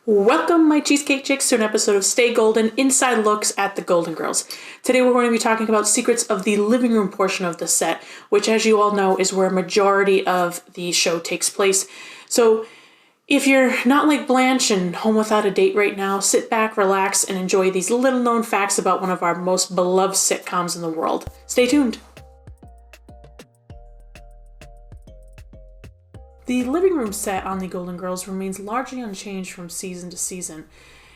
Welcome, my Cheesecake Chicks, to an episode of Stay Golden, Inside Looks at the Golden Girls. Today we're going to be talking about secrets of the living room portion of the set, which, as you all know, is where a majority of the show takes place. So if you're not like Blanche and home without a date right now, sit back, relax, and enjoy these little-known facts about one of our most beloved sitcoms in the world. Stay tuned. The living room set on The Golden Girls remains largely unchanged from season to season.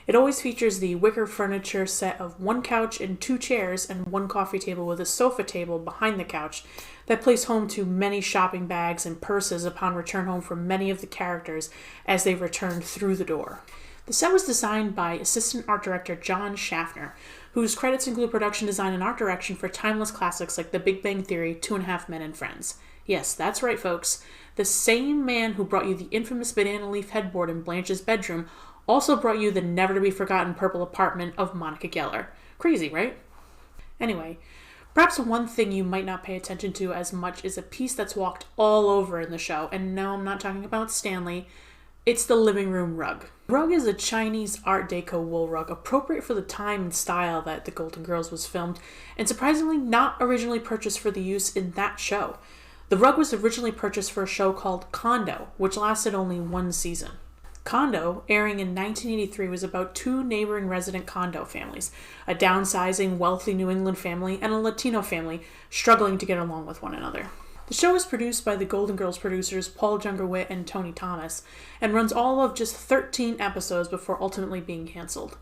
It always features the wicker furniture set of one couch and two chairs and one coffee table with a sofa table behind the couch that plays home to many shopping bags and purses upon return home for many of the characters as they return through the door. The set was designed by assistant art director John Schaffner, whose credits include production design and art direction for timeless classics like The Big Bang Theory, 2.5 Men, and Friends. Yes, that's right, folks. The same man who brought you the infamous banana leaf headboard in Blanche's bedroom also brought you the never-to-be-forgotten purple apartment of Monica Geller. Crazy, right? Anyway, perhaps one thing you might not pay attention to as much is a piece that's walked all over in the show, and no, I'm not talking about Stanley. It's the living room rug. The rug is a Chinese Art Deco wool rug, appropriate for the time and style that The Golden Girls was filmed, and surprisingly not originally purchased for the use in that show. The rug was originally purchased for a show called Condo, which lasted only one season. Condo, airing in 1983, was about two neighboring resident condo families, a downsizing, wealthy New England family and a Latino family struggling to get along with one another. The show was produced by the Golden Girls producers Paul Jungerwitt and Tony Thomas, and runs all of just 13 episodes before ultimately being canceled.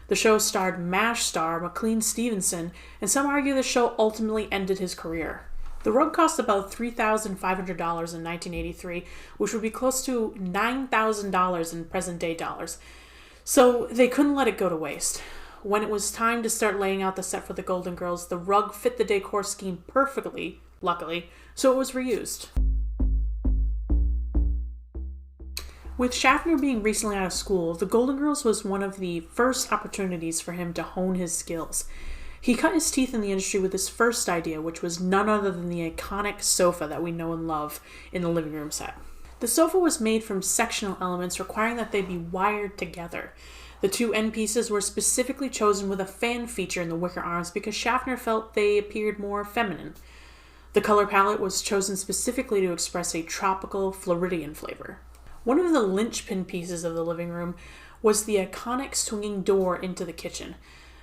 The show starred MASH star McLean Stevenson, and some argue the show ultimately ended his career. The rug cost about $3,500 in 1983, which would be close to $9,000 in present-day dollars. So they couldn't let it go to waste. When it was time to start laying out the set for the Golden Girls, the rug fit the decor scheme perfectly, luckily, so it was reused. With Schaffner being recently out of school, the Golden Girls was one of the first opportunities for him to hone his skills. He cut his teeth in the industry with his first idea, which was none other than the iconic sofa that we know and love in the living room set. The sofa was made from sectional elements requiring that they be wired together. The two end pieces were specifically chosen with a fan feature in the wicker arms because Schaffner felt they appeared more feminine. The color palette was chosen specifically to express a tropical Floridian flavor. One of the linchpin pieces of the living room was the iconic swinging door into the kitchen.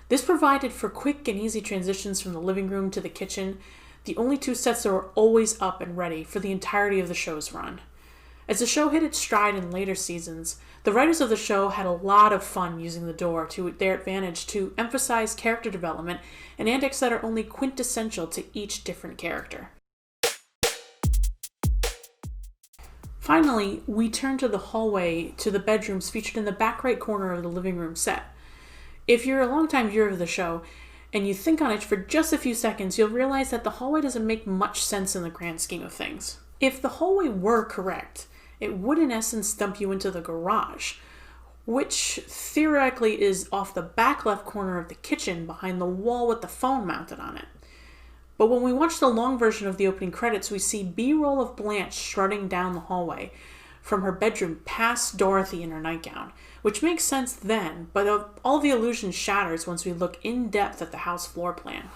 This provided for quick and easy transitions from the living room to the kitchen, the only two sets that were always up and ready for the entirety of the show's run. As the show hit its stride in later seasons, the writers of the show had a lot of fun using the door to their advantage to emphasize character development and antics that are only quintessential to each different character. Finally, we turn to the hallway to the bedrooms featured in the back right corner of the living room set. If you're a longtime viewer of the show, and you think on it for just a few seconds, you'll realize that the hallway doesn't make much sense in the grand scheme of things. If the hallway were correct, it would in essence dump you into the garage, which theoretically is off the back left corner of the kitchen behind the wall with the phone mounted on it. But when we watch the long version of the opening credits, we see B-roll of Blanche strutting down the hallway from her bedroom past Dorothy in her nightgown, which makes sense then, but all the illusion shatters once we look in depth at the house floor plan.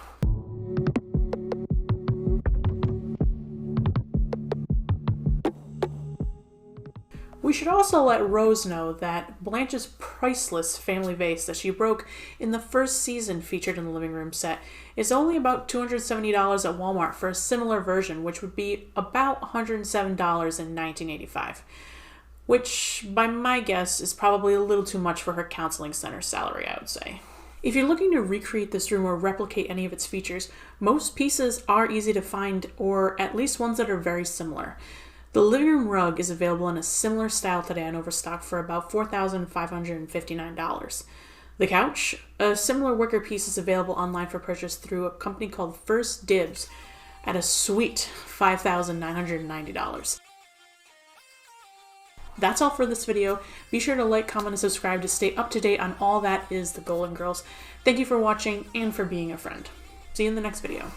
We should also let Rose know that Blanche's priceless family vase that she broke in the first season featured in the living room set is only about $270 at Walmart for a similar version, which would be about $107 in 1985. Which, by my guess, is probably a little too much for her counseling center salary, I would say. If you're looking to recreate this room or replicate any of its features, most pieces are easy to find, or at least ones that are very similar. The living room rug is available in a similar style today on Overstock for about $4,559. The couch, a similar wicker piece, is available online for purchase through a company called First Dibs at a sweet $5,990. That's all for this video. Be sure to like, comment, and subscribe to stay up to date on all that is the Golden Girls. Thank you for watching and for being a friend. See you in the next video.